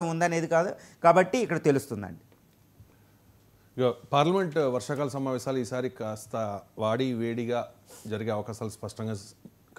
ఉందనేది కాదు కాబట్టి ఇక్కడ తెలుస్తుందండి. పార్లమెంట్ వర్షాకాల సమావేశాలు ఈసారి కాస్త వాడి వేడిగా జరిగే అవకాశాలు స్పష్టంగా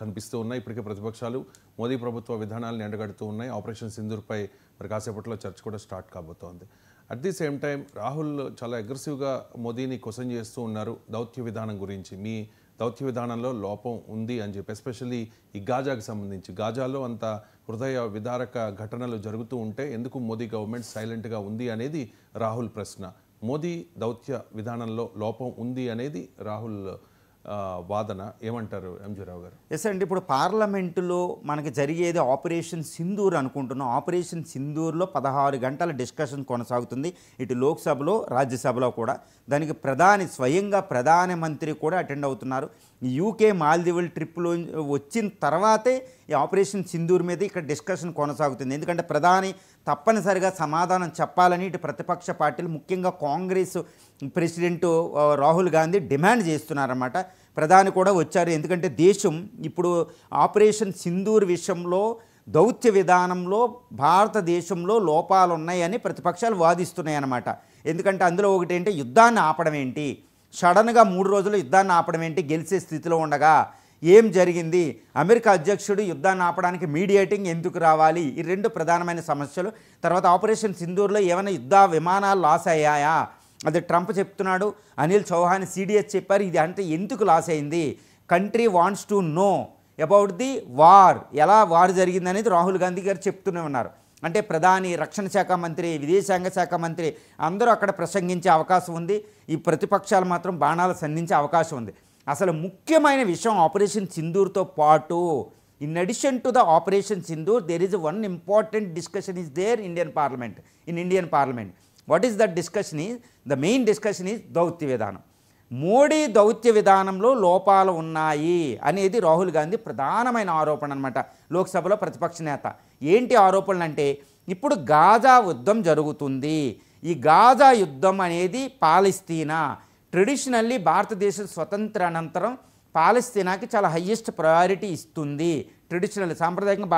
కనిపిస్తూ ఉన్నాయి. ఇప్పటికే ప్రతిపక్షాలు మోదీ ప్రభుత్వ విధానాలను ఎండగడుతూ ఉన్నాయి. ఆపరేషన్ సింధూర్పై మరి కాసేపట్లో చర్చ కూడా స్టార్ట్ కాబోతోంది. At the same time Rahul చాలా అగ్రెసివ్గా మోదీని క్వశ్చన్ చేస్తూ ఉన్నారు దౌత్య విధానం గురించి. మీ దౌత్య విధానంలో లోపం ఉంది అని చెప్పి, ఎస్పెషల్లీ ఈ గాజాకి సంబంధించి, గాజాలో అంత హృదయ విదారక ఘటనలు జరుగుతూ ఉంటే ఎందుకు మోదీ గవర్నమెంట్ సైలెంట్గా ఉంది అనేది రాహుల్ ప్రశ్న. మోదీ దౌత్య విధానంలో లోపం ఉంది అనేది రాహుల్ వాదన. ఏమంటారు ఎంజీ రావు గారు? ఎస్ అండి, ఇప్పుడు పార్లమెంటులో మనకి జరిగేది ఆపరేషన్ సింధూర్ అనుకుంటున్నాం. ఆపరేషన్ సింధూర్లో 16 గంటల డిస్కషన్ కొనసాగుతుంది, ఇటు లోక్సభలో రాజ్యసభలో కూడా. దానికి స్వయంగా ప్రధానమంత్రి కూడా అటెండ్ అవుతున్నారు. యూకే మాల్దీవుల ట్రిప్లో వచ్చిన తర్వాతే ఈ ఆపరేషన్ సింధూర్ మీద ఇక్కడ డిస్కషన్ కొనసాగుతుంది. ఎందుకంటే ప్రధాని తప్పనిసరిగా సమాధానం చెప్పాలని ఇటు ప్రతిపక్ష పార్టీలు, ముఖ్యంగా కాంగ్రెస్ ప్రెసిడెంట్ రాహుల్ గాంధీ డిమాండ్ చేస్తున్నారన్నమాట. ప్రధాని కూడా వచ్చారు. ఎందుకంటే దేశం ఇప్పుడు ఆపరేషన్ సింధూర్ విషయంలో దౌత్య విధానంలో భారతదేశంలో లోపాలు ఉన్నాయని ప్రతిపక్షాలు వాదిస్తున్నాయి అన్నమాట. ఎందుకంటే అందులో ఒకటి ఏంటి, యుద్ధాన్ని ఆపడం ఏంటి, సడన్గా 3 రోజులు యుద్ధాన్ని ఆపడం ఏంటి, గెలిచే స్థితిలో ఉండగా ఏం జరిగింది, అమెరికా అధ్యక్షుడు యుద్ధాన్ని ఆపడానికి మీడియేటింగ్ ఎందుకు రావాలి, ఈ 2 ప్రధానమైన సమస్యలు. తర్వాత ఆపరేషన్ సింధూర్లో ఏమైనా యుద్ధ విమానాలు లాస్ అయ్యాయా, అది ట్రంప్ చెప్తున్నాడు, అనిల్ చౌహాన్ సిడిఎస్ చెప్పారు. ఇది అంటే ఎందుకు లాస్ అయింది, country wants to know about the war, ఎలా వార్ జరిగింది అనేది రాహుల్ గాంధీ గారు చెప్తూనే ఉన్నారు. అంటే ప్రధాని, రక్షణ శాఖ మంత్రి, విదేశాంగ శాఖ మంత్రి అందరూ అక్కడ ప్రసంగించే అవకాశం ఉంది. ఈ ప్రతిపక్షాలు మాత్రం బాణాలు సంధించే అవకాశం ఉంది. అసలు ముఖ్యమైన విషయం ఆపరేషన్ సింధూర్తో పాటు, in addition to the operation Sindoor there is one important discussion is there in Indian parliament. What is that discussion is, the main discussion is దౌత్య విధానం. మోడీ దౌత్య విధానంలో లోపాలు ఉన్నాయి అనేది రాహుల్ గాంధీ ప్రధానమైన ఆరోపణ అనమాట. లోక్సభలో ప్రతిపక్ష నేత ఏంటి ఆరోపణలు అంటే, ఇప్పుడు గాజా యుద్ధం జరుగుతుంది. ఈ గాజా యుద్ధం అనేది పాలస్తీనా, ట్రెడిషనల్లీ భారతదేశ స్వతంత్ర అనంతరం పాలస్తీనాకి చాలా హయ్యెస్ట్ ప్రయారిటీ ఇస్తుంది. ట్రెడిషనల్ సాంప్రదాయంగా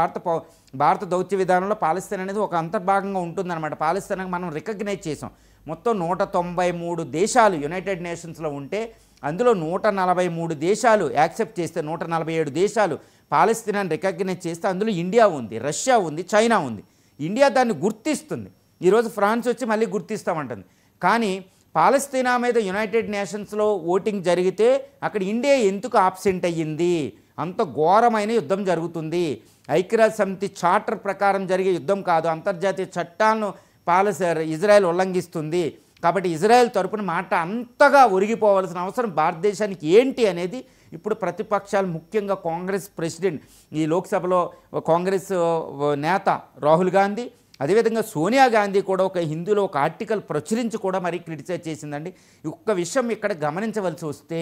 భారత దౌత్య విధానంలో పాలస్తీనా అనేది ఒక అంతర్భాగంగా ఉంటుందన్నమాట. పాలస్తీనాకి మనం రికగ్నైజ్ చేసాం. మొత్తం 193 దేశాలు యునైటెడ్ నేషన్స్లో ఉంటే అందులో 143 దేశాలు యాక్సెప్ట్ చేస్తే, 147 దేశాలు పాలస్తీనాని రికగ్నైజ్ చేస్తే అందులో ఇండియా ఉంది, రష్యా ఉంది, చైనా ఉంది. ఇండియా దాన్ని గుర్తిస్తుంది. ఈరోజు ఫ్రాన్స్ వచ్చి మళ్ళీ గుర్తిస్తామంటుంది. కానీ పాలస్తీనా మీద యునైటెడ్ నేషన్స్లో ఓటింగ్ జరిగితే అక్కడ ఇండియా ఎందుకు ఆబ్సెంట్ అయ్యింది? అంత ఘోరమైన యుద్ధం జరుగుతుంది. ఐక్యరాజ్య సమితి చార్టర్ ప్రకారం జరిగే యుద్ధం కాదు, అంతర్జాతీయ చట్టాలను ఇజ్రాయెల్ ఉల్లంఘిస్తుంది. కాబట్టి ఇజ్రాయెల్ తరపున మాట అంతగా ఒరిగిపోవాల్సిన అవసరం భారతదేశానికి ఏంటి అనేది ఇప్పుడు ప్రతిపక్షాలు, ముఖ్యంగా కాంగ్రెస్ ప్రెసిడెంట్, ఈ లోక్సభలో కాంగ్రెస్ నేత రాహుల్ గాంధీ, అదేవిధంగా సోనియా గాంధీ కూడా ఒక హిందీలో ఒక ఆర్టికల్ ప్రచురించి కూడా మరీ క్రిటిసైజ్ చేసిందండి. ఒక్క విషయం ఇక్కడ గమనించవలసి వస్తే,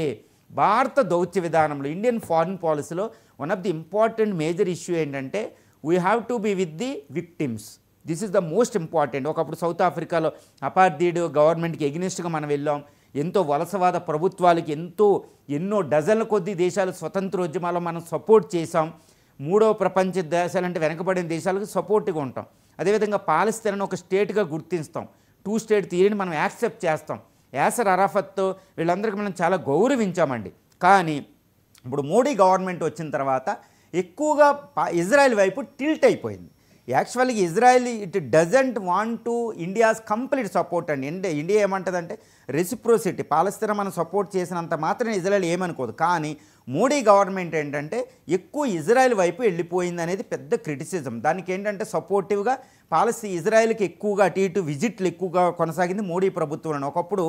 భారత దౌత్య విధానంలో, ఇండియన్ ఫారిన్ పాలసీలో one of the important major issue ఏంటంటే, we have to be with the victims. This is the most important. ఒకప్పుడు సౌత్ ఆఫ్రికాలో అపార్థీడ్ గవర్నమెంట్కి ఎగ్నెస్ట్గా మనం వెళ్ళాం. ఎంతో వలసవాద ప్రభుత్వాలకి ఎన్నో డజన్ల కొద్దీ దేశాలు స్వతంత్రోద్యమాల్లో మనం సపోర్ట్ చేసాం. 3వ ప్రపంచ దేశాలంటే వెనకబడిన దేశాలకు సపోర్ట్గా ఉంటాం. అదేవిధంగా పాలస్తీనాను ఒక స్టేట్గా గుర్తిస్తాం. 2 స్టేట్ థియరీని మనం యాక్సెప్ట్ చేస్తాం. యాసర్ అరాఫత్ వీళ్ళందరికీ మనం చాలా గౌరవించామండి. కానీ ఇప్పుడు మోడీ గవర్నమెంట్ వచ్చిన తర్వాత ఎక్కువగా ఇజ్రాయెల్ వైపు టిల్ట్ అయిపోయింది. యాక్చువల్గా Israel it doesn't want to India's complete support అండి. ఇండియా ఏమంటుందంటే రెసిప్రోసిటీ, పాలస్తీనా మనం సపోర్ట్ చేసినంత మాత్రం ఇజ్రాయెల్ ఏమనుకోదు. కానీ మోడీ గవర్నమెంట్ ఏంటంటే ఎక్కువ ఇజ్రాయెల్ వైపు వెళ్ళిపోయింది అనేది పెద్ద క్రిటిసిజం. దానికి ఏంటంటే సపోర్టివ్గా ఇజ్రాయెల్కి ఎక్కువగా అటు ఇటు విజిట్లు ఎక్కువగా కొనసాగింది మోడీ ప్రభుత్వంలో. ఒకప్పుడు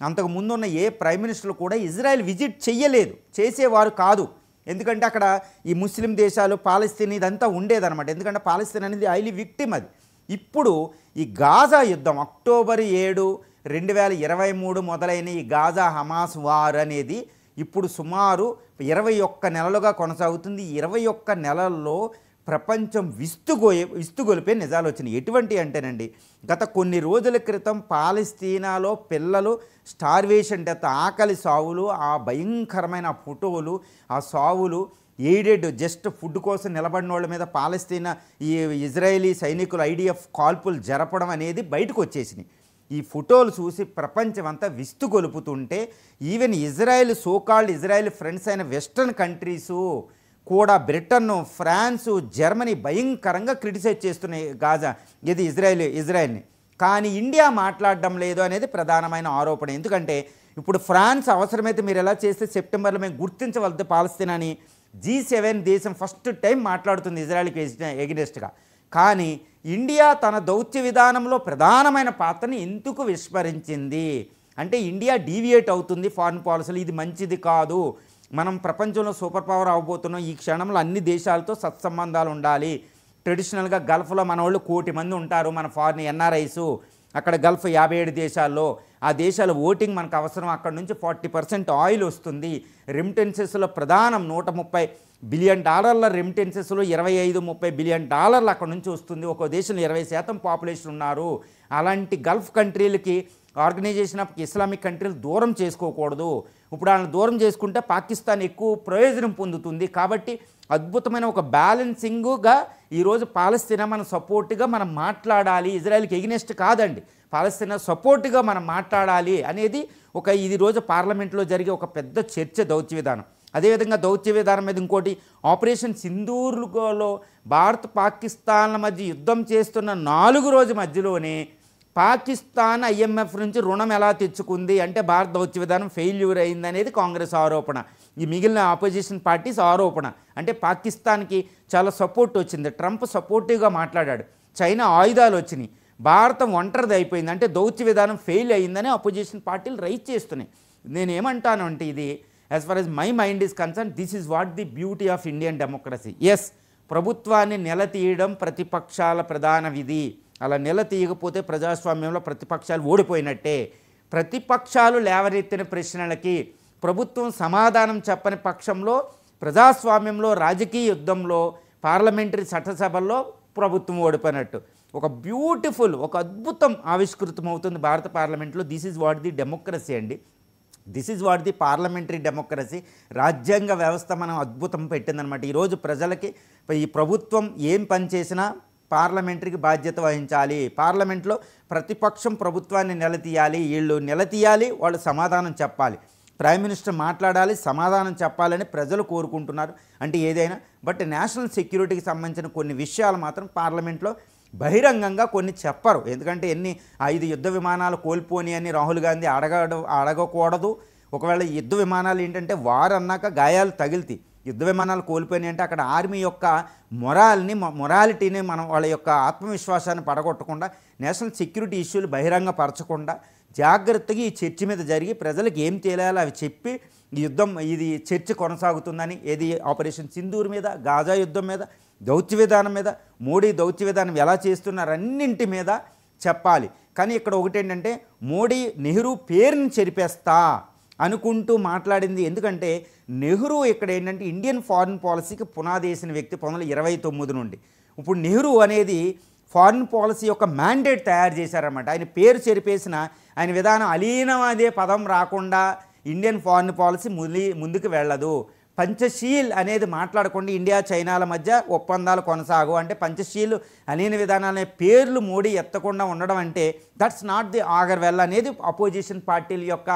అంతకు ముందున్న ఏ ప్రైమ్ మినిస్టర్ కూడా ఇజ్రాయెల్ విజిట్ చెయ్యలేదు, చేసేవారు కాదు. ఎందుకంటే అక్కడ ఈ ముస్లిం దేశాలు, పాలస్తీన్ ఇదంతా ఉండేదన్నమాట. ఎందుకంటే పాలస్తీన్ అనేది హైలీ విక్టిమ్ అది. ఇప్పుడు ఈ గాజా యుద్ధం అక్టోబర్ 7, 2023 మొదలైన ఈ గాజా హమాస్ వార్ అనేది ఇప్పుడు సుమారు 21 నెలలుగా కొనసాగుతుంది. 21 నెలల్లో ప్రపంచం విస్తుగొలిపే నిజాలు వచ్చినాయి. ఎటువంటి అంటేనండి, గత కొన్ని రోజుల క్రితం పాలస్తీనాలో పిల్లలు స్టార్వేషన్ డెత్, ఆకలి సావులు, ఆ భయంకరమైన ఫోటోలు, ఆ సావులు ఎయిడెడ్ జస్ట్ ఫుడ్ కోసం నిలబడిన వాళ్ళ మీద పాలస్తీనా ఈ ఇజ్రాయేలీ సైనికులు ఐడిఎఫ్ కాల్పులు జరపడం అనేది బయటకు వచ్చేసినాయి. ఈ ఫోటోలు చూసి ప్రపంచం అంతా విస్తుగొలుపుతుంటే even Israel so called Israel friends అయిన వెస్టర్న్ కంట్రీసు కూడా బ్రిటన్, ఫ్రాన్సు, జర్మనీ భయంకరంగా క్రిటిసైజ్ చేస్తున్నాయి గాజా ఇది ఇజ్రాయెల్ని. కానీ ఇండియా మాట్లాడడం లేదు అనేది ప్రధానమైన ఆరోపణ. ఎందుకంటే ఇప్పుడు ఫ్రాన్స్ అవసరమైతే మీరు ఎలా చేస్తే సెప్టెంబర్లో మేము గుర్తించవలదు పాలస్తీనాని G7 దేశం ఫస్ట్ టైం మాట్లాడుతుంది ఇజ్రాయెల్కి ఎగనెస్ట్గా. కానీ ఇండియా తన దౌత్య విధానంలో ప్రధానమైన పాత్రని ఎందుకు విస్మరించింది అంటే ఇండియా డీవియేట్ అవుతుంది ఫారిన్ పాలసీలు, ఇది మంచిది కాదు, మనం ప్రపంచంలో సూపర్ పవర్ అవ్వబోతున్నాం, ఈ క్షణంలో అన్ని దేశాలతో సత్సంబంధాలు ఉండాలి. ట్రెడిషనల్గా గల్ఫ్లో మన వాళ్ళు 1 కోటి మంది ఉంటారు, మన ఫారిన్ ఎన్ఆర్ఐస్, అక్కడ గల్ఫ్ 57 దేశాల్లో, ఆ దేశాల ఓటింగ్ మనకు అవసరం, అక్కడ నుంచి 40% ఆయిల్ వస్తుంది, రెమిటెన్సెస్లో ప్రధానం $130 బిలియన్ రెమిటెన్సెస్లో $25-30 బిలియన్ అక్కడ నుంచి వస్తుంది. ఒక్కో దేశంలో 20% పాపులేషన్ ఉన్నారు. అలాంటి గల్ఫ్ కంట్రీలకి ఆర్గనైజేషన్ ఆఫ్ ఇస్లామిక్ కంట్రీలు దూరం చేసుకోకూడదు. ఇప్పుడు వాళ్ళని దూరం చేసుకుంటే పాకిస్తాన్ ఎక్కువ ప్రయోజనం పొందుతుంది. కాబట్టి అద్భుతమైన ఒక బ్యాలెన్సింగ్గా ఈరోజు పాలస్తీనా మన సపోర్ట్గా మనం మాట్లాడాలి, ఇజ్రాయెల్కి ఎగనెస్ట్ కాదండి, పాలస్తీనా సపోర్ట్గా మనం మాట్లాడాలి అనేది ఇది రోజు పార్లమెంట్లో జరిగే ఒక పెద్ద చర్చ దౌత్య విధానం. అదేవిధంగా దౌత్య విధానం మీద ఇంకోటి ఆపరేషన్ సింధూర్లో భారత్ పాకిస్తాన్ల మధ్య యుద్ధం చేస్తున్న 4 రోజు మధ్యలోనే పాకిస్తాన్ IMF నుంచి రుణం ఎలా తెచ్చుకుంది అంటే భారత దౌత్య విధానం ఫెయిల్యూర్ అయిందనేది కాంగ్రెస్ ఆరోపణ, ఈ మిగిలిన ఆపోజిషన్ పార్టీస్ ఆరోపణ. అంటే పాకిస్తాన్కి చాలా సపోర్ట్ వచ్చింది, ట్రంప్ సపోర్టివ్గా మాట్లాడాడు, చైనా ఆయుధాలు వచ్చినాయి, భారతం ఒంటరిది అయిపోయింది, అంటే దౌత్య విధానం ఫెయిల్ అయిందని అపోజిషన్ పార్టీలు రైజ్ చేస్తున్నాయి. నేనేమంటాను అంటే ఇది as far as my mind is concern, this is what the beauty of Indian democracy. Yes, ప్రభుత్వాన్ని నిలతీయడం ప్రతిపక్షాల ప్రధాన విధి, అలా నిలతీయకపోతే ప్రజాస్వామ్యంలో ప్రతిపక్షాలు ఓడిపోయినట్టే. ప్రతిపక్షాలు లేవనెత్తిన ప్రశ్నలకి ప్రభుత్వం సమాధానం చెప్పని పక్షంలో ప్రజాస్వామ్యంలో రాజకీయ యుద్ధంలో పార్లమెంటరీ చట్టసభల్లో ప్రభుత్వం ఓడిపోయినట్టు. ఒక బ్యూటిఫుల్ ఒక అద్భుతం ఆవిష్కృతం అవుతుంది భారత పార్లమెంట్లో. This is what the democracy అండి, this is what the parliamentary democracy. రాజ్యాంగ వ్యవస్థ మనం అద్భుతం పెట్టిందనమాట. ఈరోజు ప్రజలకి ఈ ప్రభుత్వం ఏం పని చేసినా పార్లమెంటరీకి బాధ్యత వహించాలి, పార్లమెంట్లో ప్రతిపక్షం ప్రభుత్వాన్ని నిలదీయాలి, వీళ్ళు నిలదీయాలి, వాళ్ళు సమాధానం చెప్పాలి, ప్రైమ్ మినిస్టర్ మాట్లాడాలి, సమాధానం చెప్పాలని ప్రజలు కోరుకుంటున్నారు. అంటే ఏదైనా బట్ నేషనల్ సెక్యూరిటీకి సంబంధించిన కొన్ని విషయాలు మాత్రం పార్లమెంట్లో బహిరంగంగా కొన్ని చెప్పరు. ఎందుకంటే 5 యుద్ధ విమానాలు కోల్పోని అని రాహుల్ గాంధీ అడగకూడదు. ఒకవేళ యుద్ధ విమానాలు ఏంటంటే వారు అన్నాక గాయాలు తగిలితే, యుద్ధ విమానాలు కోల్పోయినాయి అంటే అక్కడ ఆర్మీ యొక్క మొరాలిటీని మనం వాళ్ళ యొక్క ఆత్మవిశ్వాసాన్ని పడగొట్టకుండా, నేషనల్ సెక్యూరిటీ ఇష్యూలు బహిరంగపరచకుండా జాగ్రత్తగా ఈ చర్చ మీద జరిగి ప్రజలకు ఏం తెలియాలో అవి చెప్పి ఇది చర్చ కొనసాగుతుందని, ఏది ఆపరేషన్ సింధూర్ మీద, గాజా యుద్ధం మీద, దౌత్య విధానం మీద, మోడీ దౌత్య విధానం ఎలా చేస్తున్నారు అన్నింటి మీద చెప్పాలి. కానీ ఇక్కడ ఒకటేంటంటే మోడీ నెహ్రూ పేరుని చెరిపేస్తా అనుకుంటూ మాట్లాడింది. ఎందుకంటే నెహ్రూ ఇక్కడ ఏంటంటే ఇండియన్ ఫారిన్ పాలసీకి పునాది వేసిన వ్యక్తి 1929 నుండి. ఇప్పుడు నెహ్రూ అనేది ఫారిన్ పాలసీ యొక్క మ్యాండేట్ తయారు చేశారన్నమాట. ఆయన పేరు చెరిపేసిన ఆయన విధానం అలీనం అదే పదం రాకుండా ఇండియన్ ఫారిన్ పాలసీ ముందుకు వెళ్ళదు. పంచశీల్ అనేది మాట్లాడకుండా ఇండియా చైనాల మధ్య ఒప్పందాలు కొనసాగు అంటే పంచశీల్ అలీన విధానాలనే పేర్లు మోడీ ఎత్తకుండా ఉండడం అంటే దట్స్ నాట్ ది ఆగర్వెల్ అనేది అపోజిషన్ పార్టీల యొక్క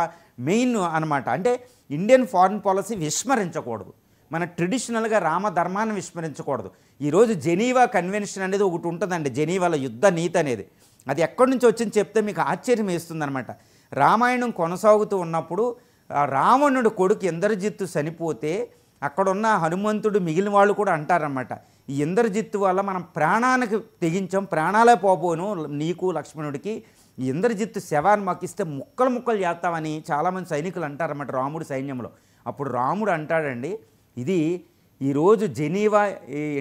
మెయిన్ అనమాట. అంటే ఇండియన్ ఫారిన్ పాలసీ విస్మరించకూడదు, మన ట్రెడిషనల్గా రామధర్మాన్ని విస్మరించకూడదు. ఈరోజు జెనీవా కన్వెన్షన్ అనేది ఒకటి ఉంటుందండి, జెనీవాలో యుద్ధ నీతి అనేది. అది ఎక్కడి నుంచి వచ్చింది చెప్తే మీకు ఆశ్చర్యం వేస్తుందనమాట. రామాయణం కొనసాగుతూ ఉన్నప్పుడు రావణుడు కొడుకు ఇంద్రజిత్తు చనిపోతే అక్కడున్న హనుమంతుడు మిగిలిన వాళ్ళు కూడా అంటారన్నమాట, ఈ ఇంద్రజిత్తు వల్ల మనం ప్రాణానికి తెగించాం, ప్రాణాలే పోపోను నీకు లక్ష్మణుడికి, ఈ ఇంద్రజిత్తు శవాన్ని మాకిస్తే ముక్కలు ముక్కలు చేస్తామని చాలామంది సైనికులు అంటారన్నమాట రాముడు సైన్యంలో. అప్పుడు రాముడు అంటాడండి, ఇది ఈరోజు జెనీవా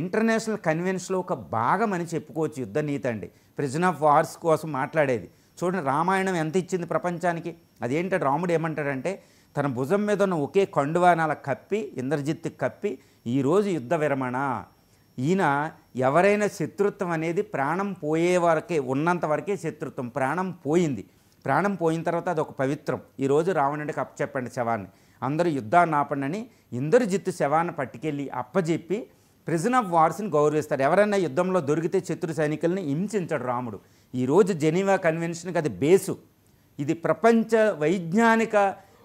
ఇంటర్నేషనల్ కన్వెన్షన్లో ఒక భాగం అని చెప్పుకోవచ్చు యుద్ధ నీతి అండి, ప్రిజన్ ఆఫ్ వార్స్ కోసం మాట్లాడేది. చూడండి రామాయణం ఎంత ఇచ్చింది ప్రపంచానికి. అదేంటంటే రాముడు ఏమంటాడంటే తన భుజం మీద ఉన్న ఒకే కండువానాల కప్పి ఇంద్రజిత్తుకి కప్పి ఈరోజు యుద్ధ విరమణ, ఈయన ఎవరైనా శత్రుత్వం అనేది ప్రాణం పోయే వరకే ఉన్నంత వరకే శత్రుత్వం, ప్రాణం పోయింది, ప్రాణం పోయిన తర్వాత అది ఒక పవిత్రం, ఈరోజు రావణుడికి అప్పచెప్పండి శవాన్ని అందరూ యుద్ధాన్ని ఆపండి ఇంద్రజిత్తు శవాన్ని పట్టుకెళ్ళి అప్పజెప్పి ప్రిజన్ ఆఫ్ వార్స్ని గౌరవిస్తారు. ఎవరైనా యుద్ధంలో దొరికితే శత్రు సైనికుల్ని హింసించాడు రాముడు. ఈరోజు జెనీవా కన్వెన్షన్కి అది బేసు. ఇది ప్రపంచ వైజ్ఞానిక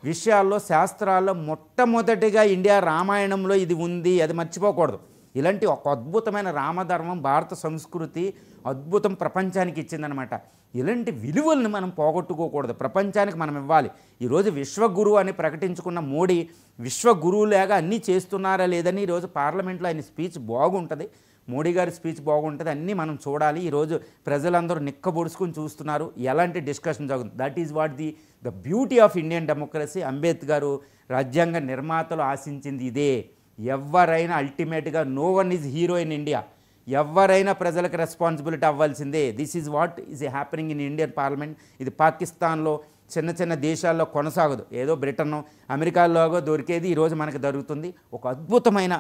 విషయాల్లో శాస్త్రాల్లో మొట్టమొదటిగా ఇండియా రామాయణంలో ఇది ఉంది, అది మర్చిపోకూడదు. ఇలాంటి ఒక అద్భుతమైన రామధర్మం భారత సంస్కృతి అద్భుతం ప్రపంచానికి ఇచ్చిందనమాట. ఇలాంటి విలువలను మనం పోగొట్టుకోకూడదు, ప్రపంచానికి మనం ఇవ్వాలి. ఈరోజు విశ్వగురువు అని ప్రకటించుకున్న మోడీ విశ్వగురువులాగా అన్నీ చేస్తున్నారా లేదని ఈరోజు పార్లమెంట్లో ఆయన స్పీచ్ బాగుంటుంది, మోడీ గారి స్పీచ్ బాగుంటుంది, అన్నీ మనం చూడాలి. ఈరోజు ప్రజలందరూ నిక్కబొడుచుకుని చూస్తున్నారు ఎలాంటి డిస్కషన్ జరుగుతుంది. That is what the beauty of Indian democracy. Ambedkar రాజ్యాంగ నిర్మాతలు ఆశించింది ఇదే. ఎవరైనా అల్టిమేట్గా no one is hero in India, ఎవరైనా ప్రజలకు రెస్పాన్సిబిలిటీ అవ్వాల్సిందే. This is what is happening in Indian parliament. ఇది పాకిస్తాన్లో చిన్న చిన్న దేశాల్లో కొనసాగదు, ఏదో బ్రిటన్ అమెరికాలోగా దొరికేది ఈరోజు మనకు దొరుకుతుంది. ఒక అద్భుతమైన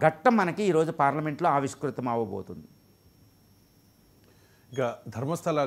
ఘట్టం మనకి ఈరోజు పార్లమెంట్లో ఆవిష్కృతం అవ్వబోతుంది. ఇక ధర్మస్థల